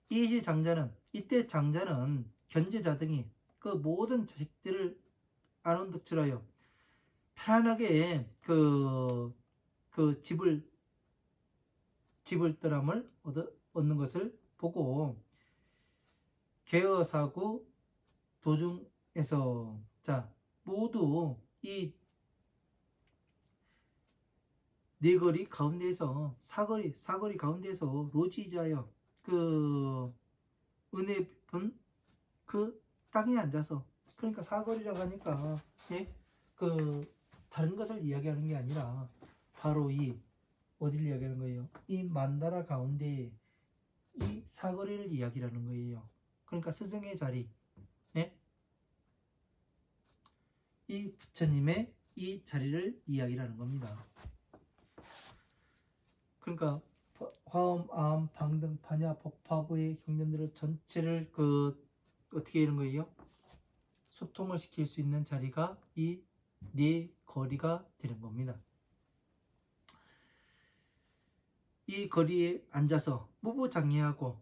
이시장자는 이때 장자는 견제자등이 그 모든 자식들을 아는 득출하여 편안하게 그 집을 얻는 것을 보고 개어사구 도중에서 모두 이 네거리 가운데에서 사거리 가운데에서 로지자여 은혜 깊은 그 땅에 앉아서 그러니까 사거리라고 하니까 다른 것을 이야기하는 게 아니라 바로 어디를 이야기하는 거예요? 이 만다라 가운데 이 사거리를 이야기하는 거예요. 그러니까 스승의 자리, 이 부처님의 이 자리를 이야기하는 겁니다. 그러니까 화엄, 아함, 방등, 반야, 법화부의 경전들을 전체를 어떻게 하는 거예요? 소통을 시킬 수 있는 자리가 이 네 거리가 되는 겁니다. 이 거리에 앉아서 무부장례하고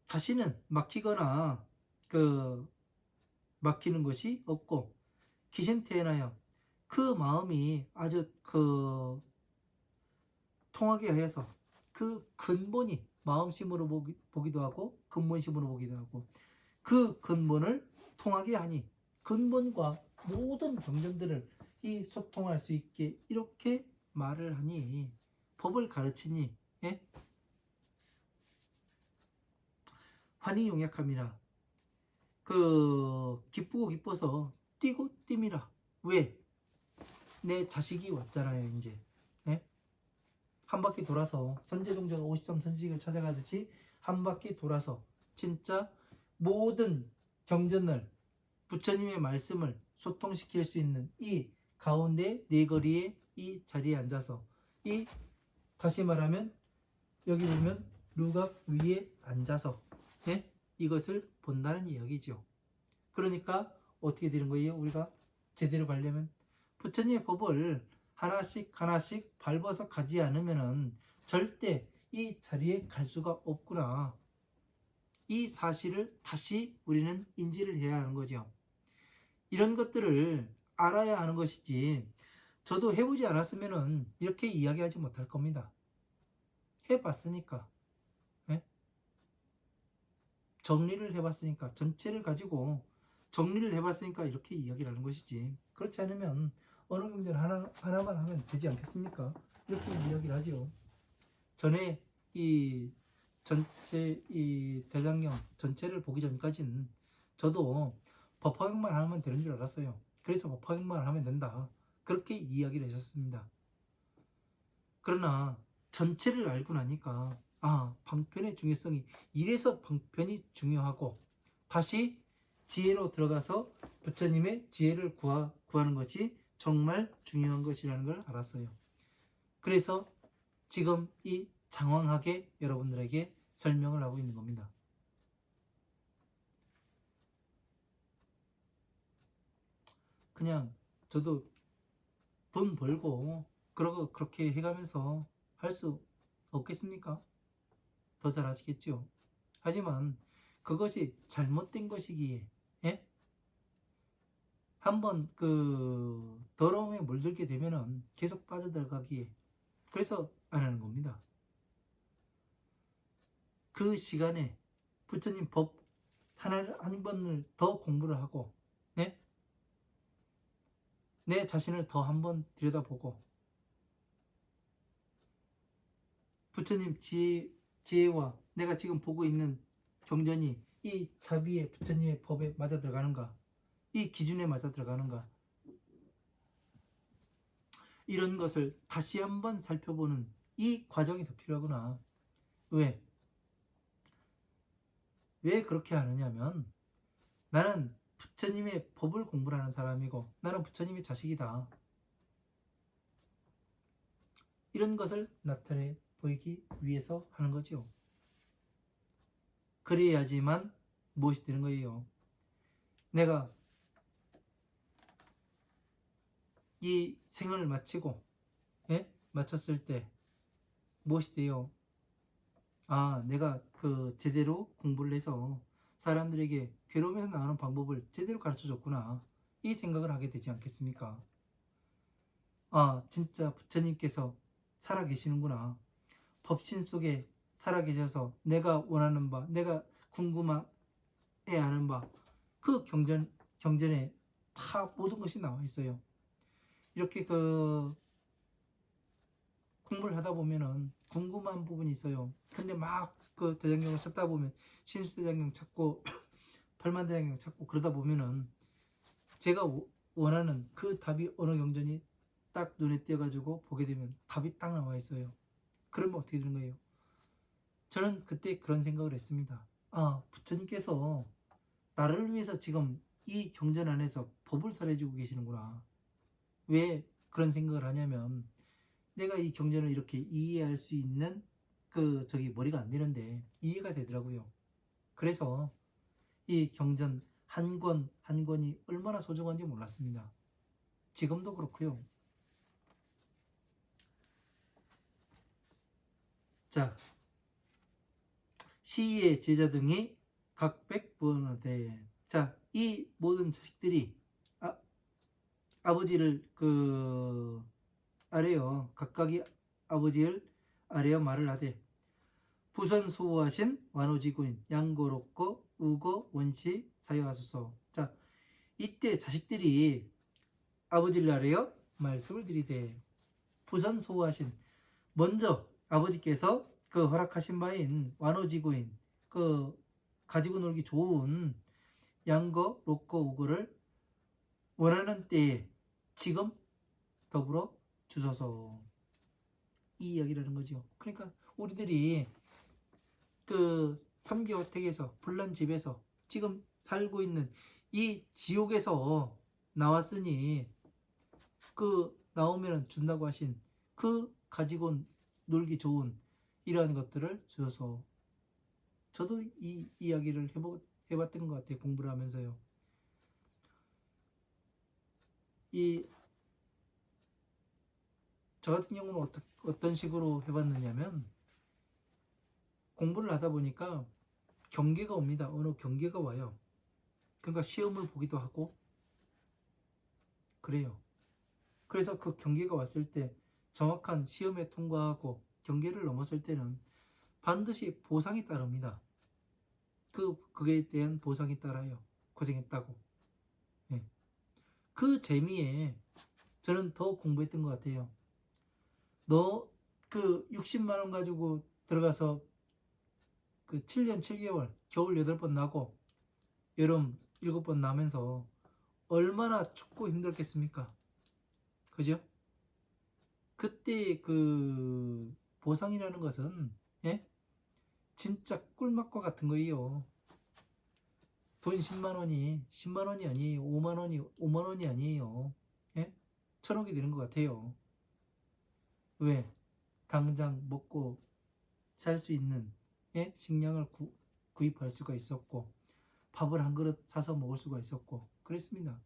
다시는 막히거나 막히는 것이 없고 기심태연하여 그 마음이 아주 통하게 하여서 그 근본이 마음심으로 보기도 하고 근본심으로 보기도 하고 그 근본을 통하게 하니 근본과 모든 경전들을 이 소통할 수 있게 이렇게 말을 하니 법을 가르치니 예? 환희 용약함이라 기쁘고 기뻐서 뛰고 뜁이라. 왜? 내 자식이 왔잖아요. 이제 예? 한 바퀴 돌아서 선제동자가 53선식을 찾아가듯이 한 바퀴 돌아서 진짜 모든 경전을 부처님의 말씀을 소통시킬 수 있는 이 가운데 네 거리의 이 자리에 앉아서 이 다시 말하면 여기 보면 루각 위에 앉아서 예? 이것을 본다는 이야기죠. 그러니까 어떻게 되는 거예요? 우리가 제대로 가려면 부처님의 법을 하나씩 하나씩 밟아서 가지 않으면 절대 이 자리에 갈 수가 없구나. 이 사실을 다시 우리는 인지를 해야 하는 거죠. 이런 것들을 알아야 하는 것이지 저도 해보지 않았으면 이렇게 이야기하지 못할 겁니다. 해봤으니까 예? 정리를 해봤으니까 전체를 가지고 정리를 해봤으니까 이렇게 이야기를 하는 것이지 그렇지 않으면 어느 경전 하나만 하면 되지 않겠습니까? 이렇게 이야기를 하죠. 전에 이 전체 이 대장경 전체를 보기 전까지는 저도 법화경만 하면 되는 줄 알았어요. 그래서 법화경만 하면 된다. 그렇게 이야기를 했었습니다. 그러나 전체를 알고 나니까 방편의 중요성이 이래서 방편이 중요하고 다시 지혜로 들어가서 부처님의 지혜를 구하는 것이 정말 중요한 것이라는 걸 알았어요. 그래서 지금 이 장황하게 여러분들에게 설명을 하고 있는 겁니다. 그냥 저도 돈 벌고 그렇게 해가면서 할 수 없겠습니까? 더 잘하시겠죠. 하지만 그것이 잘못된 것이기에 예? 한번 더러움에 물들게 되면은 계속 빠져들어가기에 그래서 안 하는 겁니다. 그 시간에 부처님 법 하나를 한 번을 더 공부를 하고 네? 내 자신을 더 한번 들여다보고 부처님 지혜와 내가 지금 보고 있는 경전이 이 자비의 부처님의 법에 맞아 들어가는가, 이 기준에 맞아 들어가는가, 이런 것을 다시 한번 살펴보는 이 과정이 더 필요하구나. 왜 그렇게 하느냐면 나는 부처님의 법을 공부하는 사람이고 나는 부처님의 자식이다. 이런 것을 나타내 보이기 위해서 하는 거죠. 그래야지만 무엇이 되는 거예요? 내가 이 생을 마치고 마쳤을 때 무엇이 돼요? 내가 제대로 공부를 해서 사람들에게 괴로움에서 나오는 방법을 제대로 가르쳐 줬구나. 이 생각을 하게 되지 않겠습니까? 진짜 부처님께서 살아계시는구나. 법신 속에 살아계셔서 내가 원하는 바, 내가 궁금해 하는 바, 그 경전에 다 모든 것이 나와 있어요. 이렇게 공부를 하다 보면은 궁금한 부분이 있어요. 근데 막 대장경을 찾다 보면 신수대장경 찾고 팔만대장경 찾고 그러다 보면은 제가 원하는 그 답이 어느 경전이 딱 눈에 띄어가지고 보게 되면 답이 딱 나와 있어요. 그러면 어떻게 되는 거예요? 저는 그때 그런 생각을 했습니다. 부처님께서 나를 위해서 지금 이 경전 안에서 법을 설해주고 계시는구나. 왜 그런 생각을 하냐면 내가 이 경전을 이렇게 이해할 수 있는 머리가 안 되는데 이해가 되더라고요. 그래서 이 경전 한 권 한 권이 얼마나 소중한지 몰랐습니다. 지금도 그렇고요. 자, 시의 제자 등이 각백 부언하되 자, 이 모든 자식들이 아버지를 아래요. 각각이 아버지를 아래어 말을 하되 부선소호하신 완오지구인 양고롭고 우고 원시 사유하소서. 자, 이때 자식들이 아버지를 아래어 말씀을 드리되 부선소호하신 먼저 아버지께서 그 허락하신 바인 완오지구인 그 가지고 놀기 좋은 양거, 로꼬, 우거를 원하는 때에 지금 더불어 주소서. 이 이야기라는 거죠. 그러니까 우리들이 그 삼계호택에서 불난 집에서 지금 살고 있는 이 지옥에서 나왔으니 그 나오면 준다고 하신 그 가지고 놀기 좋은 이러한 것들을 주셔서. 저도 이 이야기를 해봤던 것 같아요. 공부를 하면서요. 저 같은 경우는 어떤 식으로 해봤느냐면 공부를 하다 보니까 경계가 옵니다. 어느 경계가 와요. 그러니까 시험을 보기도 하고 그래요. 그래서 그 경계가 왔을 때 정확한 시험에 통과하고 경계를 넘었을 때는 반드시 보상이 따릅니다. 그에 대한 보상이 따라요. 고생했다고. 네. 그 재미에 저는 더 공부했던 것 같아요. 너 그 60만 원 가지고 들어가서 그 7년 7개월 겨울 8번 나고 여름 7번 나면서 얼마나 춥고 힘들겠습니까? 그죠? 그때 그 보상이라는 것은 예? 진짜 꿀맛과 같은 거예요. 돈 10만 원이 10만 원이 아니에요. 5만 원이 아니에요. 예? 1,000억이 되는 것 같아요. 왜? 당장 먹고 살 수 있는 예? 식량을 구입할 수가 있었고 밥을 한 그릇 사서 먹을 수가 있었고 그랬습니다.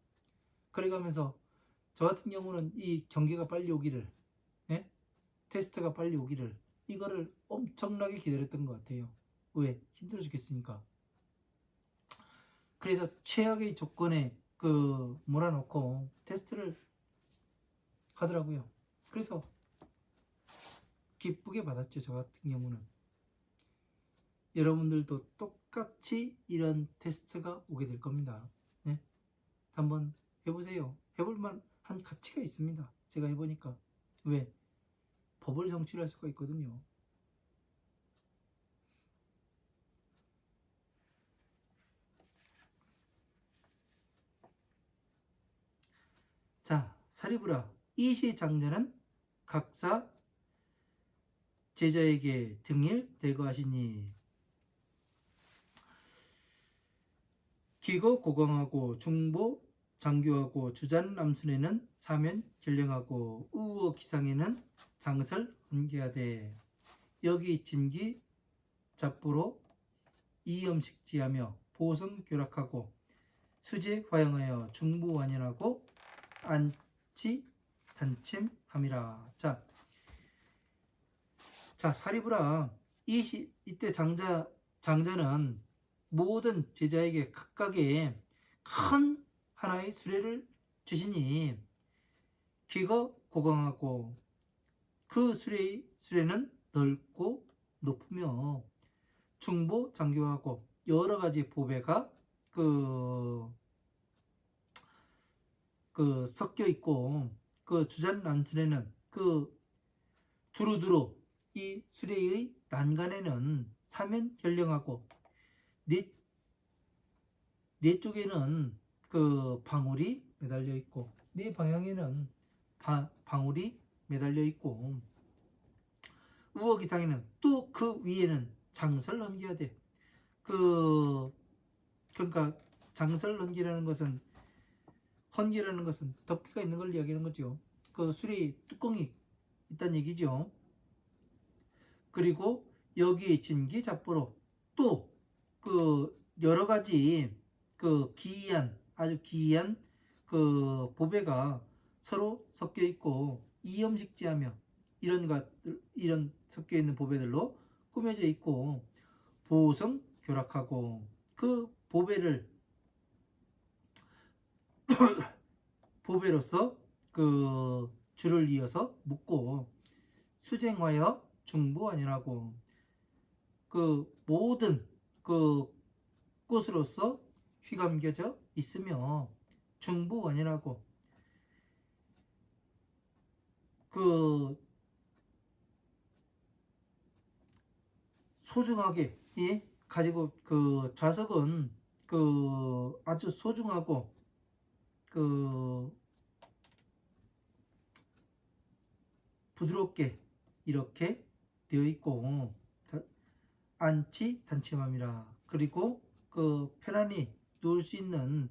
그래가면서 저 같은 경우는 이 경기가 빨리 오기를 예? 테스트가 빨리 오기를 이거를 엄청나게 기다렸던 것 같아요. 왜? 힘들어 죽겠으니까. 그래서 최악의 조건에 몰아놓고 테스트를 하더라고요. 그래서 기쁘게 받았죠. 저 같은 경우는. 여러분들도 똑같이 이런 테스트가 오게 될 겁니다. 네? 한번 해보세요. 해볼 만한 가치가 있습니다. 제가 해보니까. 왜? 법을 성취할 수가 있거든요. 자, 사리부라. 이시장자는 각사 제자에게 등일 대거하시니 기거 고강하고 중보 장교하고 주잔 남순에는 사면 결령하고 우어 기상에는 장설 헌계하되 여기 진기 잡부로 이염식지하며 보성 교락하고 수제 화영하여 중부 완연하고 안치 단침함이라. 자 사리부라. 이때 장자는 모든 제자에게 각각의 큰 하나의 수레를 주시니 귀가 고강하고 그 수레는 넓고 높으며 중보 장교하고 여러 가지 보배가 섞여 있고 그 주잔 난순에는 두루두루 이 수레의 난간에는 사면 결령하고 네 쪽에는 방울이 매달려 있고 네 방향에는 방울이 매달려 있고 우어기상에는 또 그 위에는 장설 헌기하되 그러니까 장설 헌기라는 것은 덮개가 있는 걸 이야기하는 거죠. 그 수레 뚜껑이 있다는 얘기죠. 그리고 여기에 진기 잡부로 또 여러 가지 아주 기이한 보배가 서로 섞여 있고 이염식지하며 이런 섞여 있는 보배들로 꾸며져 있고 보성 교락하고 그 보배를 보배로서 그 줄을 이어서 묶고 수쟁하여 중부원이라고 그 모든 그 꽃으로서 휘감겨져 있으며 중부원이라고 그 소중하게 예? 가지고 그 좌석은 그 아주 소중하고 그 부드럽게 이렇게 되어 있고 안치 단침함이라. 그리고 그 편안히 누울 수 있는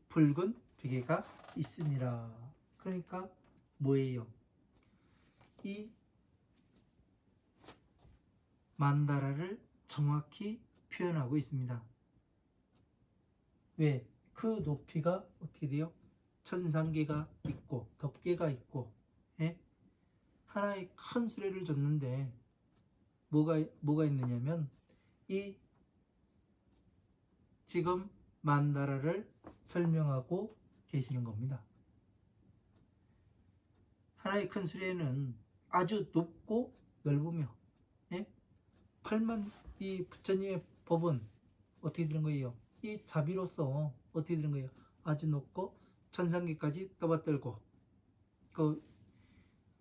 붉은 베개가 있습니다. 그러니까 뭐예요? 이 만다라를 정확히 표현하고 있습니다. 왜? 그 높이가 어떻게 돼요? 천상계가 있고 덮개가 있고 예? 하나의 큰 수레를 줬는데 뭐가 있느냐면 이 지금 만다라를 설명하고 계시는 겁니다. 하나의 큰 수레는 아주 높고 넓으며 예? 팔만 이 부처님의 법은 어떻게 되는 거예요? 이 자비로서 어떻게 되는 거예요? 아주 높고 천상계까지 떠받들고 그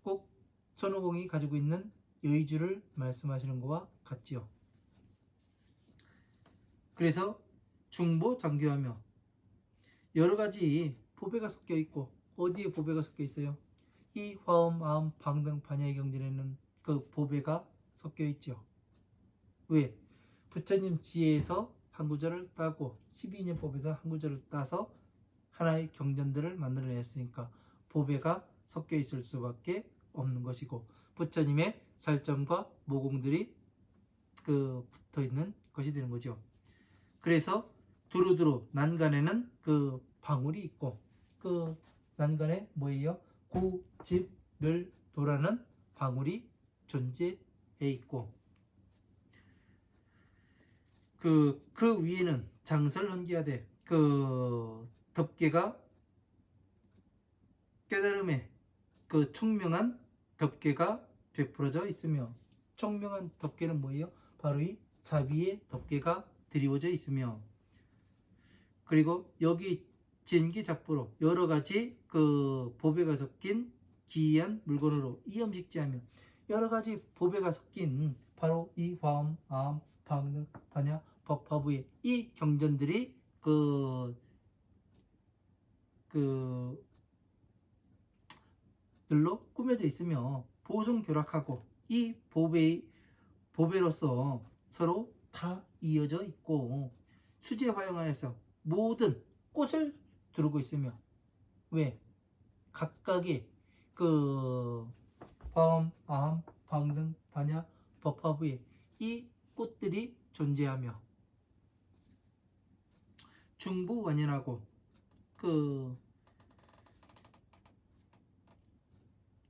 꼭 손오공이 가지고 있는 여의주를 말씀하시는 것과 같지요. 그래서 중보장교하며 여러 가지 보배가 섞여 있고 어디에 보배가 섞여 있어요? 이 화엄, 아엄, 방등, 반야의 경전에는 그 보배가 섞여 있죠. 왜? 부처님 지혜에서 한 구절을 따고 12인연법에서 한 구절을 따서 하나의 경전들을 만들어냈으니까 보배가 섞여 있을 수밖에 없는 것이고 부처님의 살점과 모공들이 그 붙어 있는 것이 되는 거죠. 그래서 두루두루 난간에는 그 방울이 있고 그 난간에 뭐예요? 고집멸도라는 방울이 존재해 있고 그 위에는 장설헌기하되 그 덮개가 깨달음의 그 총명한 덮개가 베풀어져 있으며 총명한 덮개는 뭐예요? 바로 이 자비의 덮개가 드리워져 있으며 그리고 여기 진기잡부로 여러 가지 그 보배가 섞인 기이한 물건으로 이염식지하며 여러 가지 보배가 섞인 바로 이 화엄, 아엄, 방등, 반야, 법화부의 이 경전들이 들로 꾸며져 있으며 보승교락하고 이 보배로서 서로 다 이어져 있고 수제화영하여서 모든 꽃을 두르고 있으며 왜? 각각의 그 화엄, 아함, 방등, 반야, 법화부에 이 꽃들이 존재하며 중부원연하고 그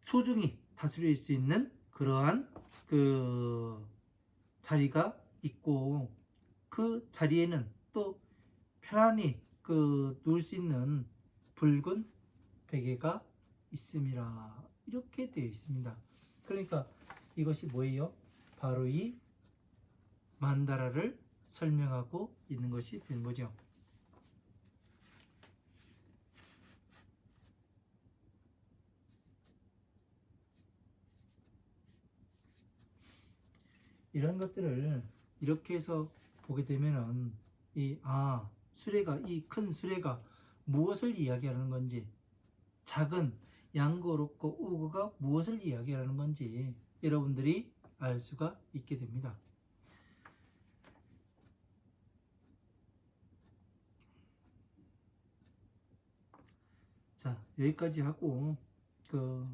소중히 다스릴 수 있는 그러한 그 자리가 있고 그 자리에는 또 편안히 그 누울 수 있는 붉은 베개가 있습니다. 이렇게 되어 있습니다. 그러니까 이것이 뭐예요? 바로 이 만다라를 설명하고 있는 것이 되는 거죠. 이런 것들을 이렇게 해서 보게 되면은 수레가 이 큰 수레가 무엇을 이야기하는 건지 작은 양거롭고 우거가 무엇을 이야기하는 건지 여러분들이 알 수가 있게 됩니다. 자, 여기까지 하고 그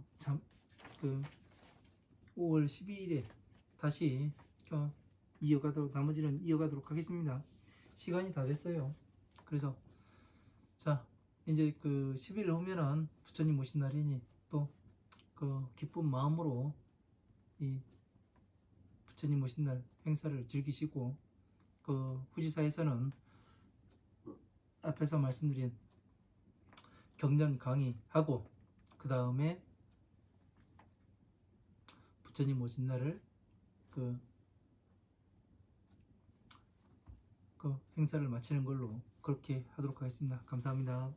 5월 12일에 다시 나머지는 이어가도록 하겠습니다. 시간이 다 됐어요. 그래서 자, 이제 그 10일 후면은 부처님 오신 날이니 또 그 기쁜 마음으로 이 부처님 오신 날 행사를 즐기시고 그 후지사에서는 앞에서 말씀드린 경전 강의하고 그 다음에 부처님 오신 날을 그 행사를 마치는 걸로 그렇게 하도록 하겠습니다. 감사합니다.